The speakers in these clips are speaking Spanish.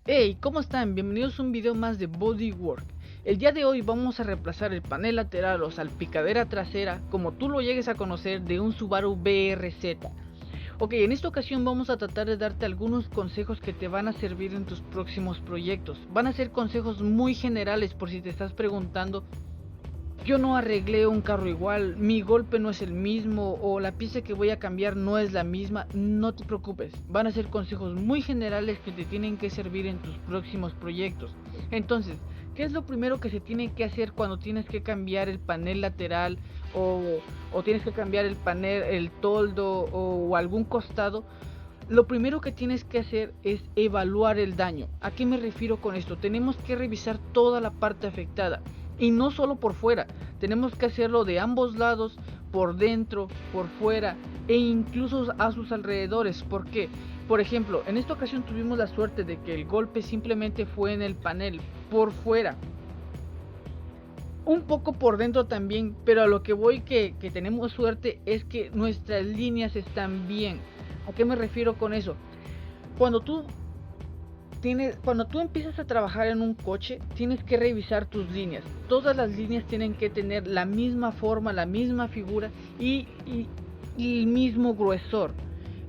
Hey, ¿cómo están? Bienvenidos a un video más de Bodywork. El día de hoy vamos a reemplazar el panel lateral o salpicadera trasera, como tú lo llegues a conocer, de un Subaru BRZ. Ok, en esta ocasión vamos a tratar de darte algunos consejos que te van a servir en tus próximos proyectos. Van a ser consejos muy generales por si te estás preguntando: yo no arreglé un carro igual, mi golpe no es el mismo o la pieza que voy a cambiar no es la misma. No te preocupes, van a ser consejos muy generales que te tienen que servir en tus próximos proyectos. Entonces, ¿qué es lo primero que se tiene que hacer cuando tienes que cambiar el panel lateral o, o tienes que cambiar el panel, el toldo o algún costado? Lo primero que tienes que hacer es evaluar el daño. ¿A qué me refiero con esto? Tenemos que revisar toda la parte afectada. Y no solo por fuera, tenemos que hacerlo de ambos lados, por dentro, por fuera e incluso a sus alrededores. ¿Por qué? Por ejemplo, en esta ocasión tuvimos la suerte de que el golpe simplemente fue en el panel, por fuera. Un poco por dentro también, pero a lo que voy que tenemos suerte es que nuestras líneas están bien. ¿A qué me refiero con eso? Cuando tú cuando tú empiezas a trabajar en un coche, tienes que revisar tus líneas. Todas las líneas tienen que tener la misma forma, la misma figura y el mismo gruesor.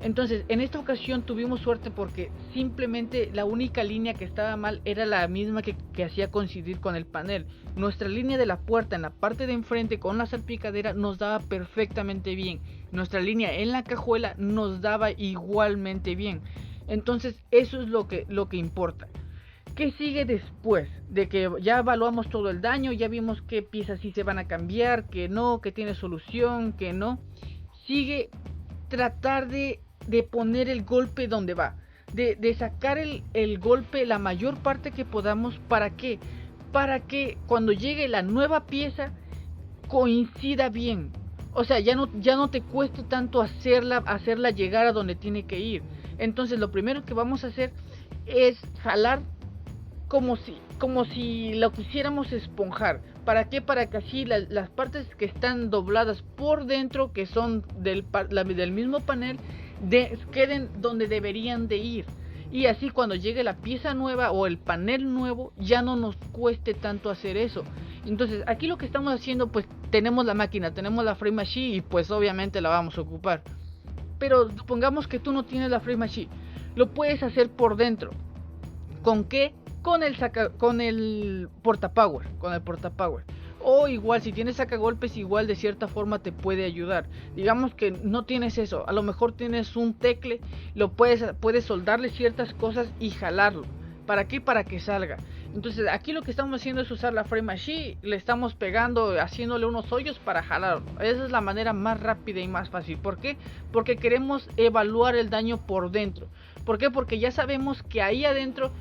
Entonces, en esta ocasión tuvimos suerte porque simplemente la única línea que estaba mal era la misma que hacía coincidir con el panel. Nuestra línea de la puerta en la parte de enfrente con la salpicadera nos daba perfectamente bien. Nuestra línea en la cajuela nos daba igualmente bien. Entonces, eso es lo que importa. ¿Qué sigue después de que ya evaluamos todo el daño? Ya vimos qué piezas sí se van a cambiar, que no, que tiene solución, que no. Sigue tratar de poner el golpe donde va, de sacar el golpe la mayor parte que podamos. ¿Para qué? Para que cuando llegue la nueva pieza coincida bien. O sea, ya no te cueste tanto hacerla llegar a donde tiene que ir. Entonces lo primero que vamos a hacer es jalar como si lo quisiéramos esponjar. ¿Para qué? Para que así las partes que están dobladas por dentro, que son del mismo panel, queden donde deberían de ir. Y así cuando llegue la pieza nueva o el panel nuevo, ya no nos cueste tanto hacer eso. Entonces aquí lo que estamos haciendo, pues tenemos la máquina, tenemos la frame machine y pues obviamente la vamos a ocupar. Pero supongamos que tú no tienes la frame machine, lo puedes hacer por dentro. ¿Con qué? Con el portapower, o igual si tienes sacagolpes, igual de cierta forma te puede ayudar. Digamos que no tienes eso, a lo mejor tienes un tecle, puedes soldarle ciertas cosas y jalarlo. ¿Para qué? Para que salga. Entonces aquí lo que estamos haciendo es usar la frame machine, le estamos pegando, haciéndole unos hoyos para jalarlo. Esa es la manera más rápida y más fácil. ¿Por qué? Porque queremos evaluar el daño por dentro. ¿Por qué? Porque ya sabemos que ahí adentro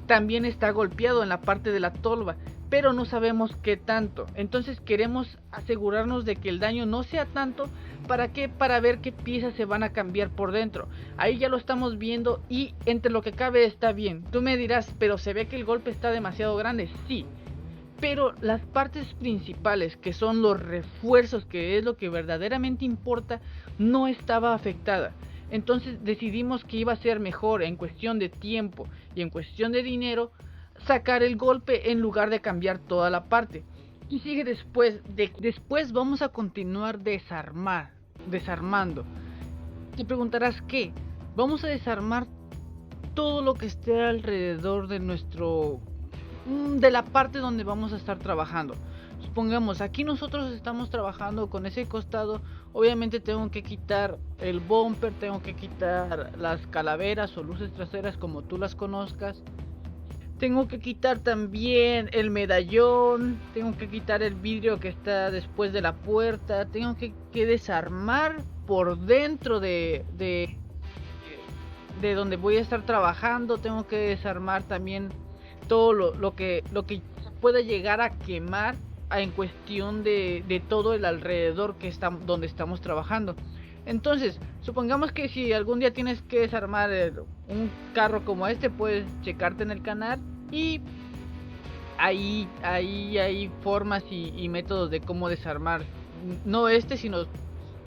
también está golpeado en la parte de la tolva, pero no sabemos qué tanto. Entonces queremos asegurarnos de que el daño no sea tanto. ¿Para qué? Para ver qué piezas se van a cambiar por dentro. Ahí ya lo estamos viendo y entre lo que cabe está bien. Tú me dirás, pero se ve que el golpe está demasiado grande. Sí, pero las partes principales, que son los refuerzos, que es lo que verdaderamente importa, no estaba afectada. Entonces decidimos que iba a ser mejor en cuestión de tiempo y en cuestión de dinero sacar el golpe en lugar de cambiar toda la parte. Y sigue después vamos a continuar desarmando. Te preguntarás qué. Vamos a desarmar todo lo que esté alrededor de la parte donde vamos a estar trabajando. Supongamos, aquí nosotros estamos trabajando con ese costado. Obviamente tengo que quitar el bumper, tengo que quitar las calaveras o luces traseras como tú las conozcas. Tengo que quitar también el medallón, tengo que quitar el vidrio que está después de la puerta, tengo que desarmar por dentro de donde voy a estar trabajando. Tengo que desarmar también todo lo que se puede llegar a quemar en cuestión de todo el alrededor donde estamos trabajando. Entonces, supongamos que si algún día tienes que desarmar un carro como este, puedes checarte en el canal y ahí hay formas y métodos de cómo desarmar, no este, sino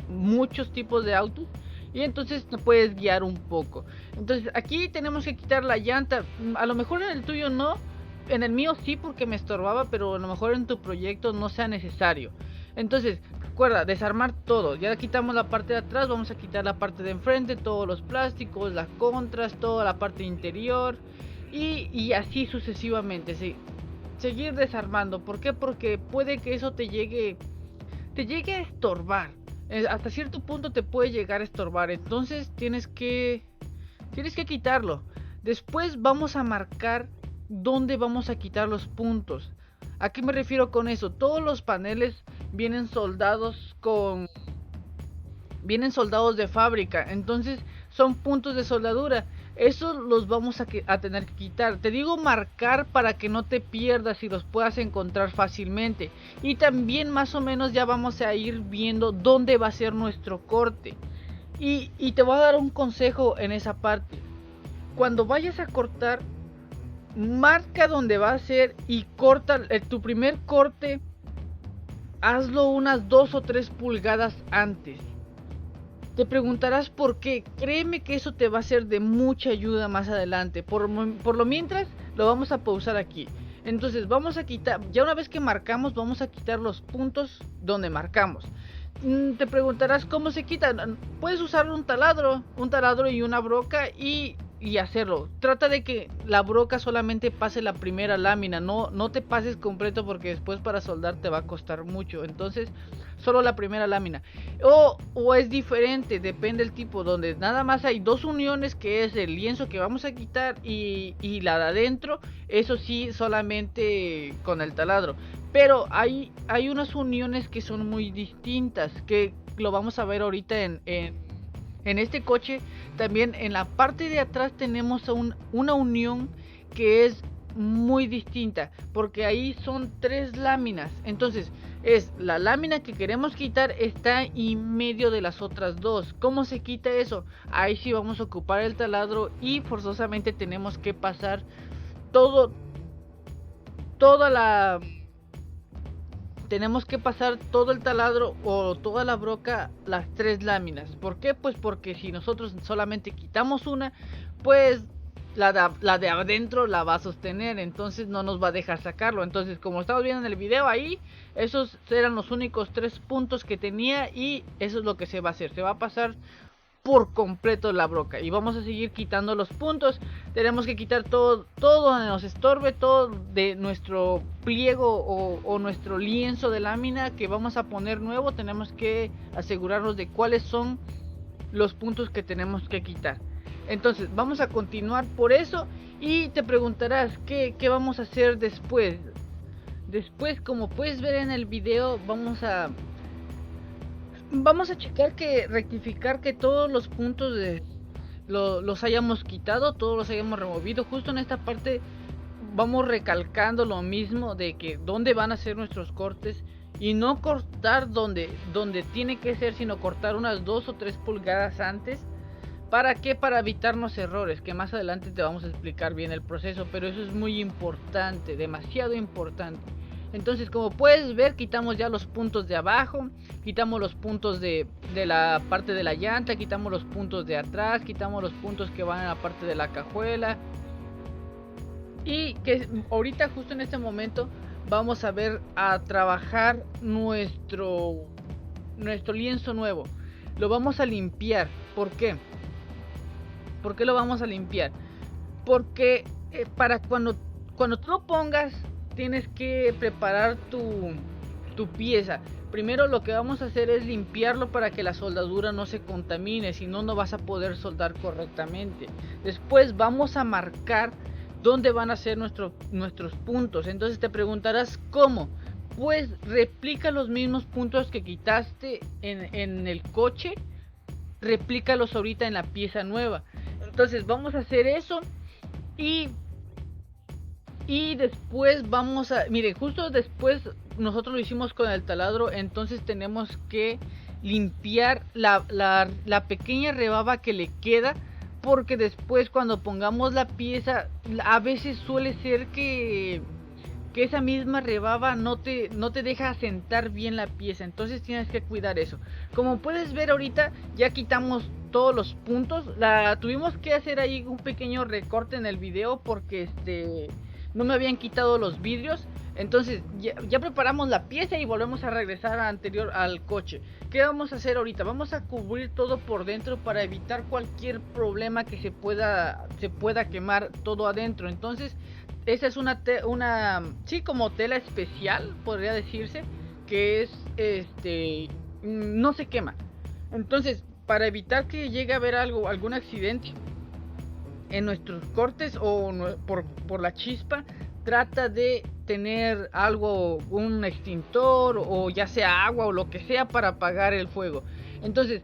muchos tipos de autos. y entonces te puedes guiar un poco. Entonces aquí tenemos que quitar la llanta. A lo mejor en el tuyo no, en el mío sí porque me estorbaba, pero a lo mejor en tu proyecto no sea necesario. Entonces recuerda, desarmar todo. Ya quitamos la parte de atrás, vamos a quitar la parte de enfrente, todos los plásticos, las contras, toda la parte interior, y así sucesivamente, ¿sí? Seguir desarmando. ¿Por qué? Porque puede que eso te llegue a estorbar. Hasta cierto punto te puede llegar a estorbar. Entonces tienes que quitarlo. Después vamos a marcar dónde vamos a quitar los puntos. ¿A qué me refiero con eso? Todos los paneles vienen soldados de fábrica. Entonces son puntos de soldadura. Esos los vamos a tener que quitar. Te digo marcar para que no te pierdas y los puedas encontrar fácilmente. Y también más o menos ya vamos a ir viendo dónde va a ser nuestro corte. Y te voy a dar un consejo en esa parte. Cuando vayas a cortar, marca dónde va a ser y corta tu primer corte. Hazlo unas 2 o 3 pulgadas antes. Te preguntarás por qué. Créeme que eso te va a ser de mucha ayuda más adelante. Por lo mientras lo vamos a pausar aquí. Entonces vamos a quitar, ya una vez que marcamos, vamos a quitar los puntos donde marcamos. Te preguntarás cómo se quitan. Puedes usar un taladro y una broca y hacerlo. Trata de que la broca solamente pase la primera lámina, no te pases completo porque después para soldar te va a costar mucho. Entonces solo la primera lámina, o es diferente, depende del tipo, donde nada más hay 2 uniones, que es el lienzo que vamos a quitar y la de adentro. Eso sí, solamente con el taladro. Pero hay unas uniones que son muy distintas, que lo vamos a ver ahorita en este coche. También en la parte de atrás tenemos una unión que es muy distinta, porque ahí son 3 láminas. Entonces es la lámina que queremos quitar, está en medio de las otras 2. ¿Cómo se quita eso? Ahí sí vamos a ocupar el taladro y forzosamente tenemos que pasar tenemos que pasar todo el taladro o toda la broca, las 3 láminas. ¿Por qué? Pues porque si nosotros solamente quitamos una, pues la de adentro la va a sostener, entonces no nos va a dejar sacarlo. Entonces, como estamos viendo en el video ahí, esos eran los únicos 3 puntos que tenía y eso es lo que se va a hacer. Se va a pasar por completo la broca y vamos a seguir quitando los puntos. Tenemos que quitar todo donde nos estorbe, todo de nuestro pliego o nuestro lienzo de lámina que vamos a poner nuevo. Tenemos que asegurarnos de cuáles son los puntos que tenemos que quitar. Entonces vamos a continuar por eso y te preguntarás qué vamos a hacer después. Después, como puedes ver en el video, vamos a checar rectificar que todos los puntos los hayamos quitado, todos los hayamos removido. Justo en esta parte vamos recalcando lo mismo de que dónde van a ser nuestros cortes y no cortar donde tiene que ser, sino cortar unas 2 o 3 pulgadas antes. ¿Para qué? Para evitarnos errores, que más adelante te vamos a explicar bien el proceso, pero eso es muy importante, demasiado importante. Entonces, como puedes ver, quitamos ya los puntos de abajo, quitamos los puntos de la parte de la llanta, quitamos los puntos de atrás, quitamos los puntos que van a la parte de la cajuela. Y que ahorita justo en este momento vamos a ver a trabajar nuestro lienzo nuevo. Lo vamos a limpiar. ¿Por qué? ¿Por qué lo vamos a limpiar? Porque para cuando tú lo pongas, tienes que preparar tu pieza. Primero lo que vamos a hacer es limpiarlo para que la soldadura no se contamine, si no, no vas a poder soldar correctamente. Después vamos a marcar dónde van a ser nuestros puntos. Entonces te preguntarás ¿cómo? Pues replica los mismos puntos que quitaste en el coche, replícalos ahorita en la pieza nueva. Entonces vamos a hacer eso y después vamos a... Mire, justo después nosotros lo hicimos con el taladro, entonces tenemos que limpiar la pequeña rebaba que le queda, porque después cuando pongamos la pieza, a veces suele ser que esa misma rebaba no te deja asentar bien la pieza, entonces tienes que cuidar eso. Como puedes ver ahorita ya quitamos todos los puntos. La tuvimos que hacer ahí un pequeño recorte en el video porque no me habían quitado los vidrios. Entonces ya preparamos la pieza y volvemos a regresar al coche. ¿Qué vamos a hacer ahorita? Vamos a cubrir todo por dentro para evitar cualquier problema que se pueda quemar todo adentro. Entonces esa es una sí, como tela especial, podría decirse, que es no se quema. Entonces, para evitar que llegue a haber algún accidente en nuestros cortes o por la chispa, trata de tener algo, un extintor o ya sea agua o lo que sea para apagar el fuego. Entonces,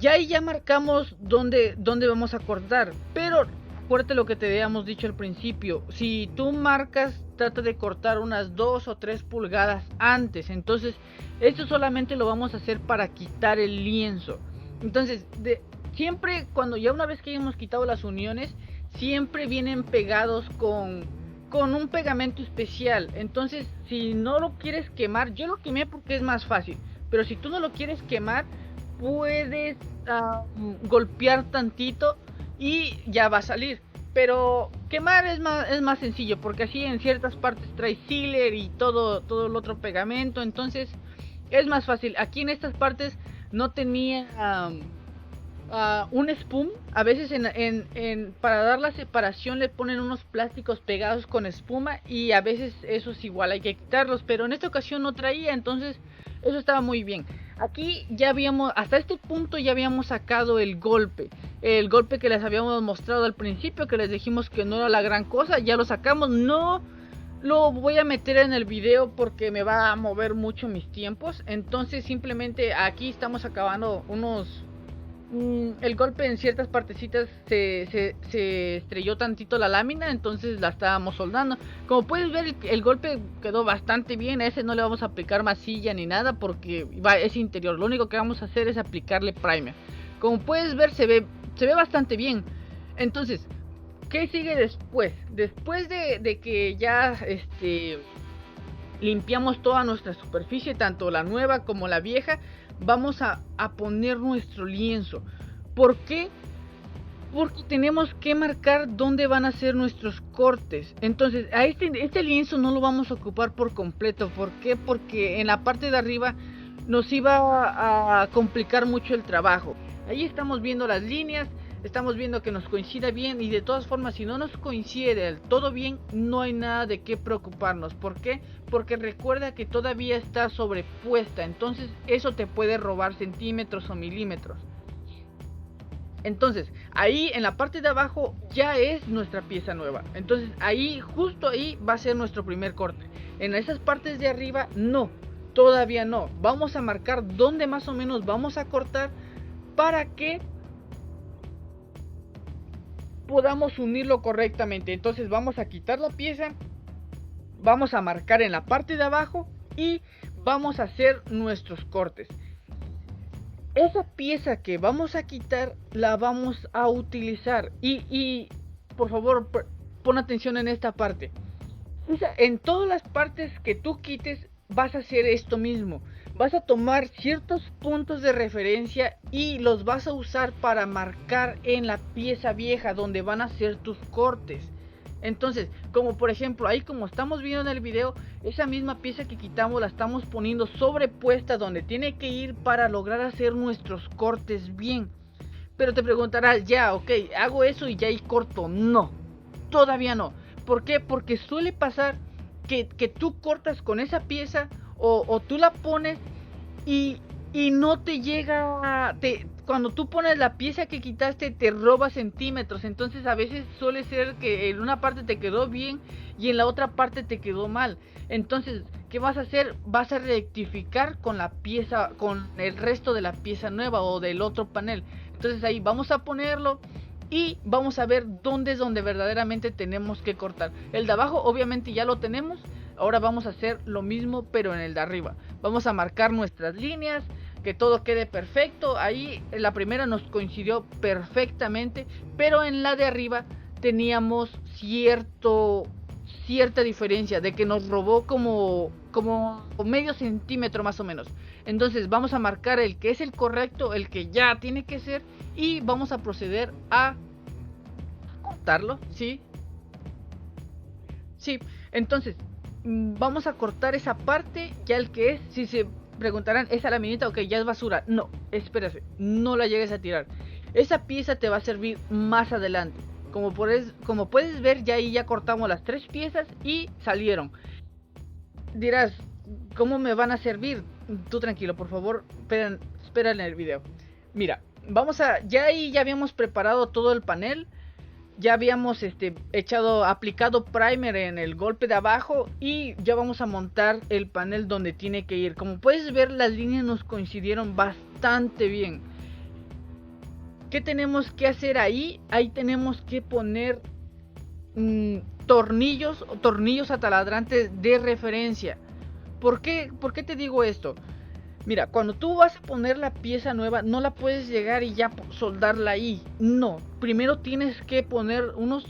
ya marcamos dónde vamos a cortar, pero acuérdate lo que te habíamos dicho al principio. Si tú marcas, trata de cortar unas 2 o 3 pulgadas antes. Entonces esto solamente lo vamos a hacer para quitar el lienzo. Entonces siempre cuando ya una vez que hayamos quitado las uniones, siempre vienen pegados con un pegamento especial. Entonces si no lo quieres quemar, yo lo quemé porque es más fácil, pero si tú no lo quieres quemar, puedes golpear tantito y ya va a salir. Pero quemar es más sencillo, porque así en ciertas partes trae sealer y todo el otro pegamento. Entonces es más fácil. Aquí en estas partes no tenía un espum. A veces para dar la separación le ponen unos plásticos pegados con espuma, y a veces eso es igual, hay que quitarlos. Pero en esta ocasión no traía, entonces eso estaba muy bien. Aquí hasta este punto ya habíamos sacado el golpe que les habíamos mostrado al principio, que les dijimos que no era la gran cosa. Ya lo sacamos. No lo voy a meter en el video porque me va a mover mucho mis tiempos. Entonces simplemente aquí estamos acabando el golpe en ciertas partecitas se estrelló tantito la lámina, entonces la estábamos soldando. Como puedes ver, el golpe quedó bastante bien. A ese no le vamos a aplicar masilla ni nada porque es interior. Lo único que vamos a hacer es aplicarle primer. Como puedes ver, se ve bastante bien. Entonces, ¿qué sigue después? Después de que ya limpiamos toda nuestra superficie, tanto la nueva como la vieja, vamos a poner nuestro lienzo. ¿Por qué? Porque tenemos que marcar dónde van a ser nuestros cortes. Entonces a este lienzo no lo vamos a ocupar por completo. ¿Por qué? Porque en la parte de arriba nos iba a complicar mucho el trabajo. Ahí estamos viendo las líneas, estamos viendo que nos coincida bien, y de todas formas, si no nos coincide del todo bien, no hay nada de qué preocuparnos. ¿Por qué? Porque recuerda que todavía está sobrepuesta, entonces eso te puede robar centímetros o milímetros. Entonces ahí en la parte de abajo ya es nuestra pieza nueva. Entonces ahí, justo ahí va a ser nuestro primer corte. En esas partes de arriba no, todavía no. Vamos a marcar dónde más o menos vamos a cortar para que podamos unirlo correctamente. Entonces vamos a quitar la pieza, vamos a marcar en la parte de abajo y vamos a hacer nuestros cortes. Esa pieza que vamos a quitar la vamos a utilizar, y por favor pon atención en esta parte. En todas las partes que tú quites vas a hacer esto mismo. Vas a tomar ciertos puntos de referencia y los vas a usar para marcar en la pieza vieja donde van a ser tus cortes. Entonces, como por ejemplo, ahí como estamos viendo en el video, esa misma pieza que quitamos la estamos poniendo sobrepuesta donde tiene que ir para lograr hacer nuestros cortes bien. Pero te preguntarás, ya, ok, hago eso y ya ahí corto. No, todavía no. ¿Por qué? Porque suele pasar que tú cortas con esa pieza o tú la pones y no te llega, cuando tú pones la pieza que quitaste te roba centímetros. Entonces a veces suele ser que en una parte te quedó bien y en la otra parte te quedó mal. Entonces, ¿qué vas a hacer? Vas a rectificar con la pieza, con el resto de la pieza nueva o del otro panel. Entonces ahí vamos a ponerlo y vamos a ver dónde es donde verdaderamente tenemos que cortar. El de abajo obviamente ya lo tenemos. Ahora vamos a hacer lo mismo pero en el de arriba. Vamos a marcar nuestras líneas, que todo quede perfecto. Ahí en la primera nos coincidió perfectamente, pero en la de arriba teníamos cierta diferencia, de que nos robó como como medio centímetro más o menos. Entonces vamos a marcar el que es el correcto, el que ya tiene que ser, y vamos a proceder a cortarlo, ¿sí? Sí, entonces vamos a cortar esa parte, ya el que es, si se preguntarán, ¿esa laminita? Ok, ya es basura. No, espérate, no la llegues a tirar. Esa pieza te va a servir más adelante. Como puedes ver, ya ahí ya cortamos las 3 piezas y salieron. Dirás, ¿cómo me van a servir? Tú tranquilo, por favor, espera en el video. Mira, ya ahí ya habíamos preparado todo el panel. Ya habíamos aplicado primer en el golpe de abajo y ya vamos a montar el panel donde tiene que ir. Como puedes ver, las líneas nos coincidieron bastante bien. ¿Qué tenemos que hacer ahí? Ahí tenemos que poner tornillos ataladrantes de referencia. ¿Por qué te digo esto? Mira, cuando tú vas a poner la pieza nueva, no la puedes llegar y ya soldarla ahí. No, primero tienes que poner unos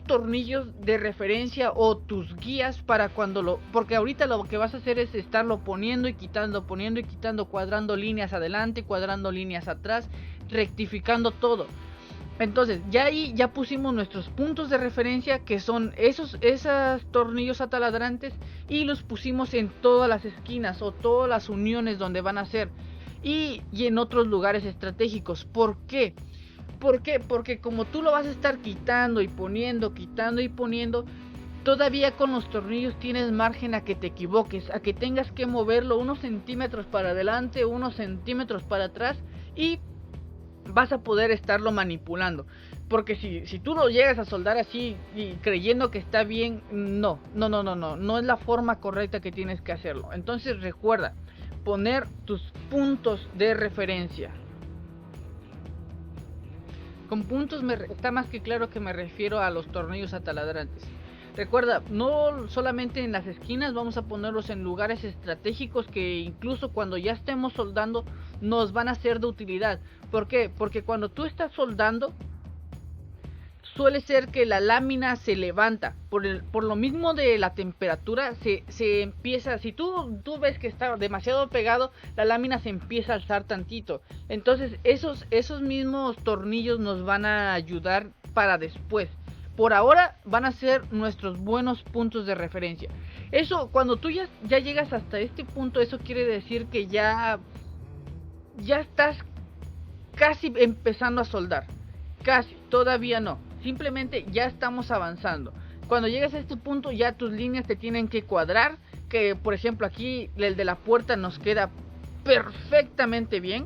tornillos de referencia o tus guías para porque ahorita lo que vas a hacer es estarlo poniendo y quitando, cuadrando líneas adelante, cuadrando líneas atrás, rectificando todo. Entonces, ya ahí ya pusimos nuestros puntos de referencia, que son esos tornillos ataladrantes, y los pusimos en todas las esquinas o todas las uniones donde van a ser, y en otros lugares estratégicos. ¿Por qué? Porque como tú lo vas a estar quitando y poniendo, todavía con los tornillos tienes margen a que te equivoques, a que tengas que moverlo unos centímetros para adelante, unos centímetros para atrás, y vas a poder estarlo manipulando. Porque si tú lo llegas a soldar así y creyendo que está bien, no es la forma correcta que tienes que hacerlo. Entonces recuerda poner tus puntos de referencia. Con puntos está más que claro que me refiero a los tornillos ataladrantes. Recuerda, no solamente en las esquinas, vamos a ponerlos en lugares estratégicos que incluso cuando ya estemos soldando nos van a ser de utilidad. ¿Por qué? Porque cuando tú estás soldando, suele ser que la lámina se levanta. Por lo mismo de la temperatura, se empieza, si tú ves que está demasiado pegado, la lámina se empieza a alzar tantito. Entonces esos mismos tornillos nos van a ayudar para después. Por ahora van a ser nuestros buenos puntos de referencia. Eso, cuando tú ya llegas hasta este punto, eso quiere decir que ya estás casi empezando a soldar. Casi, todavía no. Simplemente ya estamos avanzando. Cuando llegas a este punto, ya tus líneas te tienen que cuadrar. Que por ejemplo aquí el de la puerta nos queda perfectamente bien.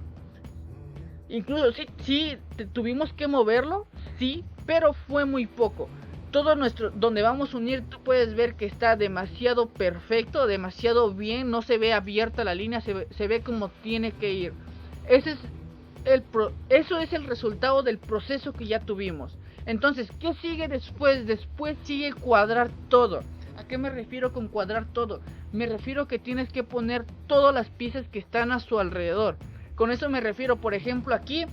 Incluso sí tuvimos que moverlo, sí, pero fue muy poco. Todo donde vamos a unir, tú puedes ver que está demasiado perfecto, demasiado bien. No se ve abierta la línea, se ve como tiene que ir. Eso es el resultado del proceso que ya tuvimos. Entonces, ¿qué sigue después? Después sigue cuadrar todo. ¿A qué me refiero con cuadrar todo? Me refiero que tienes que poner todas las piezas que están a su alrededor. Con eso me refiero, por ejemplo, aquí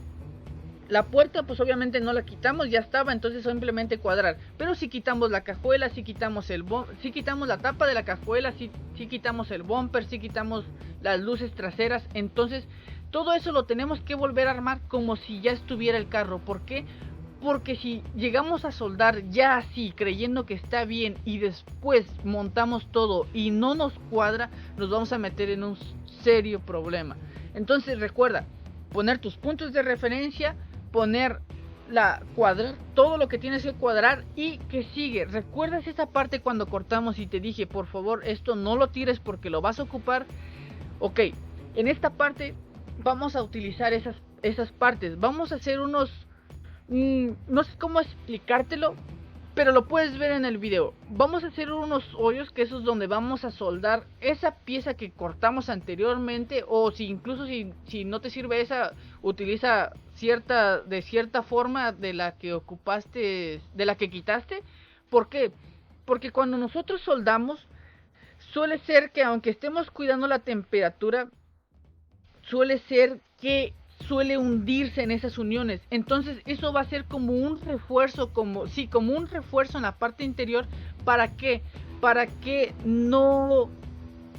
la puerta pues obviamente no la quitamos, ya estaba, entonces simplemente cuadrar. Pero si quitamos la cajuela, si quitamos la tapa de la cajuela, si quitamos el bumper, si quitamos las luces traseras, entonces todo eso lo tenemos que volver a armar como si ya estuviera el carro. ¿Por qué? Porque si llegamos a soldar ya así, creyendo que está bien, y después montamos todo y no nos cuadra, nos vamos a meter en un serio problema. Entonces recuerda, poner tus puntos de referencia, cuadrar todo lo que tienes que cuadrar. Y que sigue, ¿recuerdas esa parte cuando cortamos y te dije, por favor, esto no lo tires porque lo vas a ocupar? Ok, en esta parte vamos a utilizar esas partes. Vamos a hacer unos... no sé cómo explicártelo, pero lo puedes ver en el video. Vamos a hacer unos hoyos, que eso es donde vamos a soldar esa pieza que cortamos anteriormente. O si incluso si no te sirve esa, utiliza de cierta forma de la que ocupaste, de la que quitaste. ¿Por qué? Porque cuando nosotros soldamos, suele ser que aunque estemos cuidando la temperatura, suele ser que suele hundirse en esas uniones. Entonces eso va a ser como un refuerzo, como un refuerzo en la parte interior. ¿Para qué? Para que no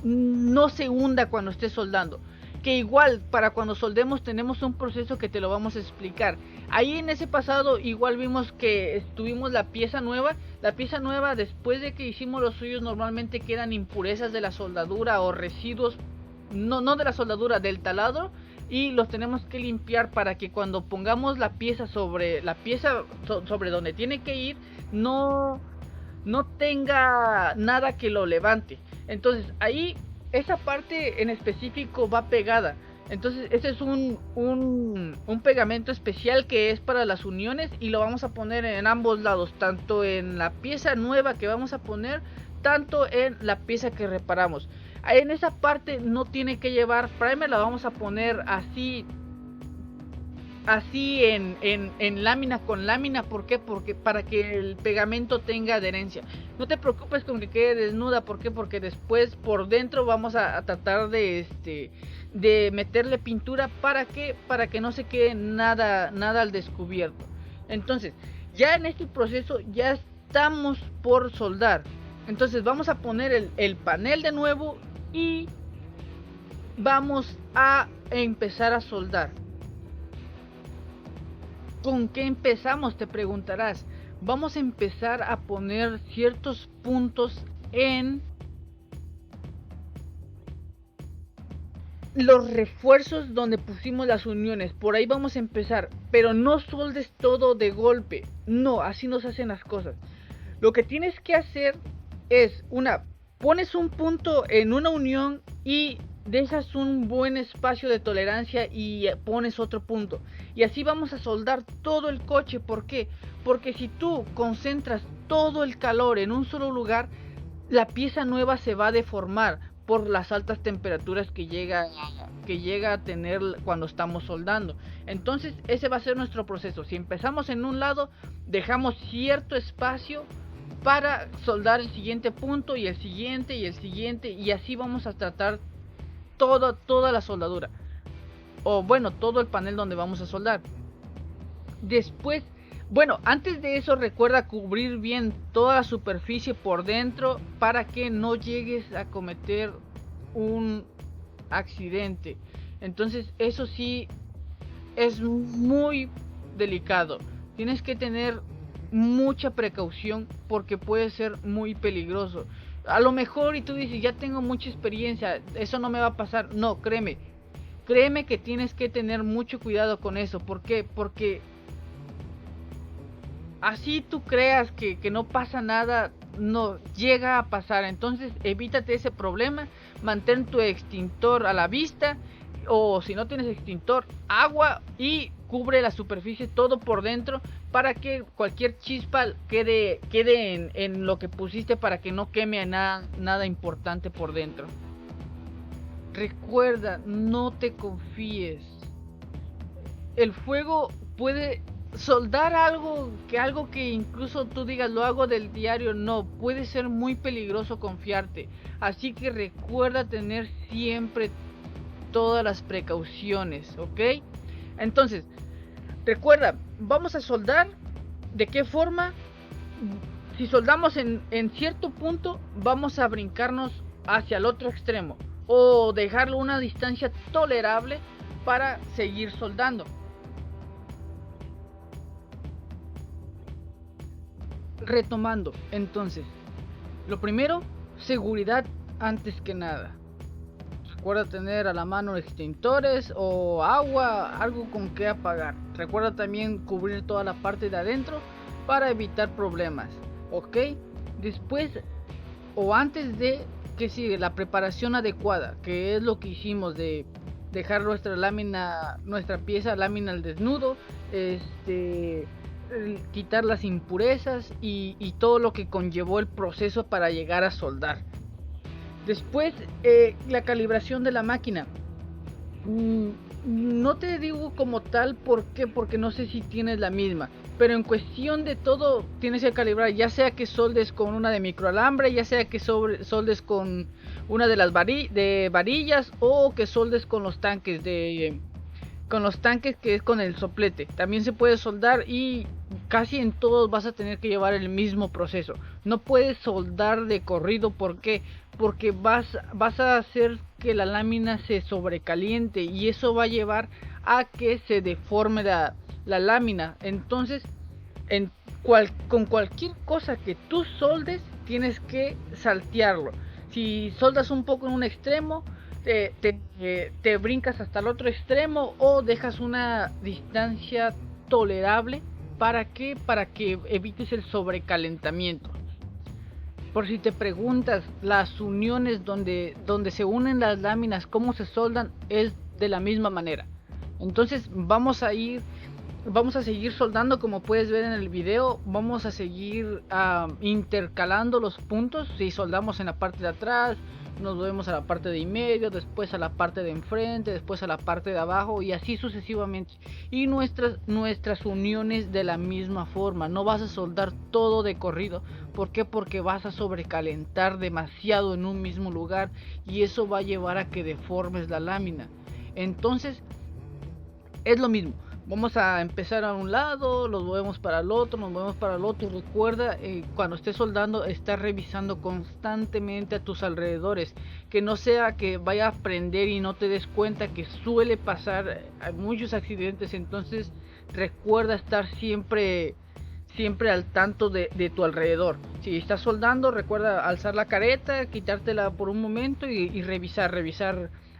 no se hunda cuando estés soldando. Que igual para cuando soldemos tenemos un proceso que te lo vamos a explicar. Ahí en ese pasado igual vimos que tuvimos la pieza nueva. La pieza nueva, después de que hicimos los suyos, normalmente quedan impurezas de la soldadura o residuos, no de la soldadura, del taladro, y los tenemos que limpiar para que cuando pongamos la pieza sobre sobre donde tiene que ir, no tenga nada que lo levante. Entonces ahí esa parte en específico va pegada. Entonces ese es un pegamento especial que es para las uniones, y lo vamos a poner en ambos lados, tanto en la pieza nueva que vamos a poner, tanto en la pieza que reparamos. En esa parte no tiene que llevar primer, la vamos a poner así en lámina con lámina. ¿Por qué? Porque para que el pegamento tenga adherencia. No te preocupes con que quede desnuda. ¿Por qué? Porque después por dentro vamos a tratar de meterle pintura para que no se quede nada al descubierto. Entonces ya en este proceso ya estamos por soldar. Entonces vamos a poner el panel de nuevo y vamos a empezar a soldar. ¿Con qué empezamos?, te preguntarás. Vamos a empezar a poner ciertos puntos en los refuerzos donde pusimos las uniones. Por ahí vamos a empezar, pero no soldes todo de golpe. No, así no se hacen las cosas. Lo que tienes que hacer es pones un punto en una unión y dejas un buen espacio de tolerancia y pones otro punto, y así vamos a soldar todo el coche. ¿Por qué? Porque si tú concentras todo el calor en un solo lugar, la pieza nueva se va a deformar por las altas temperaturas que llega a tener cuando estamos soldando. Entonces ese va a ser nuestro proceso. Si empezamos en un lado, dejamos cierto espacio para soldar el siguiente punto y el siguiente y el siguiente, y así vamos a tratar toda la soldadura, o bueno, todo el panel donde vamos a soldar. Después, bueno, antes de eso recuerda cubrir bien toda la superficie por dentro para que no llegues a cometer un accidente. Entonces eso sí es muy delicado. Tienes que tener mucha precaución porque puede ser muy peligroso. A lo mejor y tú dices, ya tengo mucha experiencia, eso no me va a pasar. No, créeme que tienes que tener mucho cuidado con eso. ¿Por qué? Porque así tú creas que no pasa nada, no llega a pasar. Entonces evítate ese problema, mantén tu extintor a la vista, o si no tienes extintor, agua, y cubre la superficie todo por dentro para que cualquier chispa quede en lo que pusiste, para que no queme nada importante por dentro. Recuerda, no te confíes. El fuego puede soldar algo que incluso tú digas lo hago del diario. No, puede ser muy peligroso confiarte. Así que recuerda tener siempre todas las precauciones, ¿ok? Entonces, recuerda, vamos a soldar. ¿De qué forma? Si soldamos en cierto punto, vamos a brincarnos hacia el otro extremo, o dejarlo a una distancia tolerable para seguir soldando. Retomando, entonces, lo primero, seguridad antes que nada. Recuerda tener a la mano extintores o agua, algo con que apagar. Recuerda también cubrir toda la parte de adentro para evitar problemas, ¿ok? Después o antes de que sigue la preparación adecuada, que es lo que hicimos de dejar nuestra pieza lámina al desnudo, quitar las impurezas y todo lo que conllevó el proceso para llegar a soldar. Después, la calibración de la máquina. No te digo como tal por qué, porque no sé si tienes la misma, pero en cuestión de todo tienes que calibrar, ya sea que soldes con una de microalambre, ya sea que soldes con una de las varillas, o que soldes con los tanques de con los tanques, que es con el soplete. También se puede soldar y casi en todos vas a tener que llevar el mismo proceso. No puedes soldar de corrido, ¿por qué? Porque vas a hacer que la lámina se sobrecaliente y eso va a llevar a que se deforme la lámina. Entonces, con cualquier cosa que tú soldes, tienes que saltearlo. Si soldas un poco en un extremo, te brincas hasta el otro extremo o dejas una distancia tolerable. ¿Para qué? Para que evites el sobrecalentamiento. Por si te preguntas, las uniones donde se unen las láminas, cómo se soldan, es de la misma manera. Entonces vamos a seguir soldando, como puedes ver en el video. Vamos a seguir intercalando los puntos. Si soldamos en la parte de atrás, nos movemos a la parte de en medio, después a la parte de enfrente, después a la parte de abajo y así sucesivamente. Y nuestras uniones de la misma forma. No vas a soldar todo de corrido. ¿Por qué? Porque vas a sobrecalentar demasiado en un mismo lugar y eso va a llevar a que deformes la lámina. Entonces es lo mismo. Vamos a empezar a un lado, los movemos para el otro, nos movemos para el otro. Recuerda, cuando estés soldando, estar revisando constantemente a tus alrededores. Que no sea que vaya a prender y no te des cuenta, que suele pasar. Hay muchos accidentes, entonces recuerda estar siempre al tanto de tu alrededor. Si estás soldando, recuerda alzar la careta, quitártela por un momento y revisar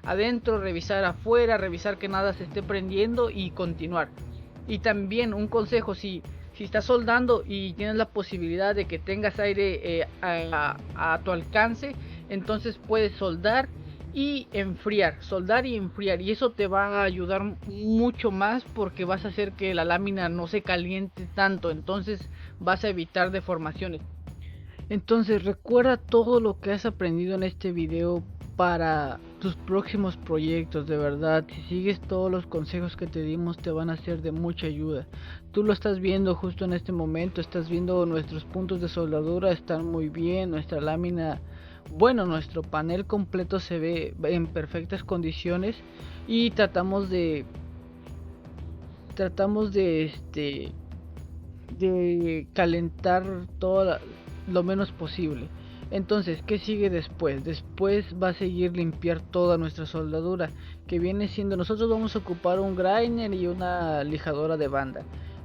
adentro, revisar afuera, revisar que nada se esté prendiendo y continuar. Y también un consejo, si estás soldando y tienes la posibilidad de que tengas aire a tu alcance, entonces puedes soldar y enfriar, y eso te va a ayudar mucho más porque vas a hacer que la lámina no se caliente tanto, entonces vas a evitar deformaciones. Entonces recuerda todo lo que has aprendido en este video para tus próximos proyectos. De verdad, si sigues todos los consejos que te dimos, te van a ser de mucha ayuda. Tú lo estás viendo justo en este momento, estás viendo nuestros puntos de soldadura, están muy bien, nuestra lámina, bueno, nuestro panel completo se ve en perfectas condiciones y tratamos de calentar todo lo menos posible. Entonces, ¿qué sigue después? Después va a seguir limpiar toda nuestra soldadura, que viene siendo, nosotros vamos a ocupar un grinder y una lijadora de banda.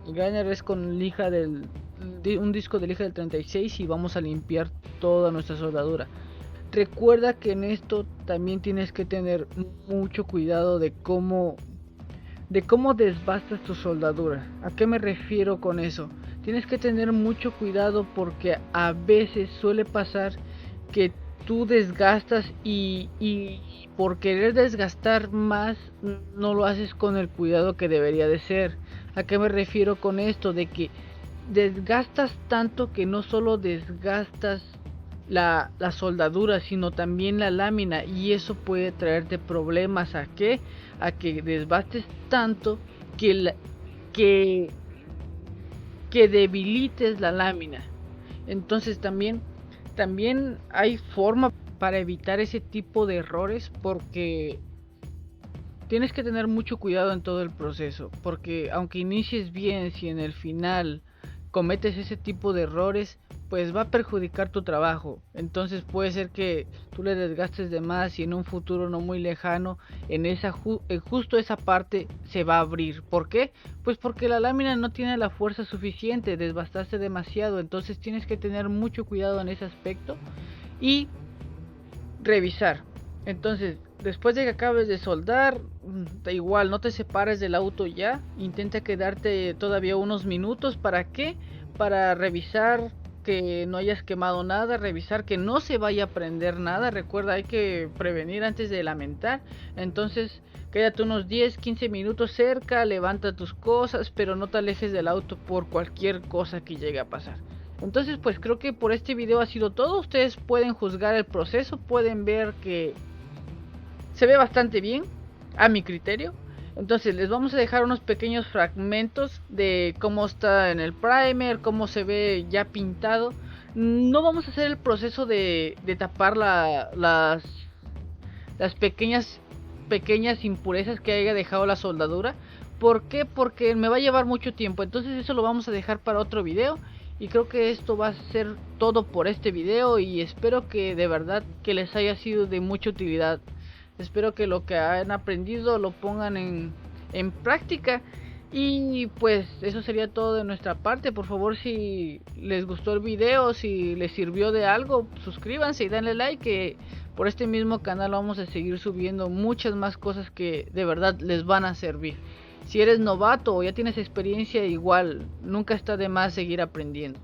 El grinder es con un disco de lija del 36 y vamos a limpiar toda nuestra soldadura. Recuerda que en esto también tienes que tener mucho cuidado de cómo desbastas tu soldadura. ¿A qué me refiero con eso? Tienes que tener mucho cuidado porque a veces suele pasar que tú desgastas y por querer desgastar más no lo haces con el cuidado que debería de ser. ¿A qué me refiero con esto? De que desgastas tanto que no solo desgastas la soldadura, sino también la lámina, y eso puede traerte problemas. ¿A qué? A que desbastes tanto que debilites la lámina. Entonces también hay forma para evitar ese tipo de errores, porque tienes que tener mucho cuidado en todo el proceso, porque aunque inicies bien, si en el final cometes ese tipo de errores, pues va a perjudicar tu trabajo. Entonces puede ser que tú le desgastes de más y en un futuro no muy lejano, en justo esa parte se va a abrir. ¿Por qué? Pues porque la lámina no tiene la fuerza suficiente, desbastaste demasiado. Entonces tienes que tener mucho cuidado en ese aspecto y revisar. Entonces, después de que acabes de soldar, da igual, no te separes del auto ya. Intenta quedarte todavía unos minutos. ¿Para qué? Para revisar que no hayas quemado nada, revisar que no se vaya a prender nada. Recuerda, hay que prevenir antes de lamentar. Entonces, quédate unos 10-15 minutos cerca, levanta tus cosas, pero no te alejes del auto por cualquier cosa que llegue a pasar. Entonces, pues creo que por este video ha sido todo. Ustedes pueden juzgar el proceso, pueden ver que se ve bastante bien a mi criterio. Entonces les vamos a dejar unos pequeños fragmentos de cómo está en el primer, cómo se ve ya pintado. No vamos a hacer el proceso de tapar las pequeñas pequeñas impurezas que haya dejado la soldadura. ¿Por qué? Porque me va a llevar mucho tiempo, entonces eso lo vamos a dejar para otro video. Y creo que esto va a ser todo por este video, y espero que de verdad que les haya sido de mucha utilidad. Espero que lo que han aprendido lo pongan en práctica. Y pues eso sería todo de nuestra parte. Por favor, si les gustó el video, si les sirvió de algo, suscríbanse y denle like, que por este mismo canal vamos a seguir subiendo muchas más cosas que de verdad les van a servir. Si eres novato o ya tienes experiencia, igual nunca está de más seguir aprendiendo.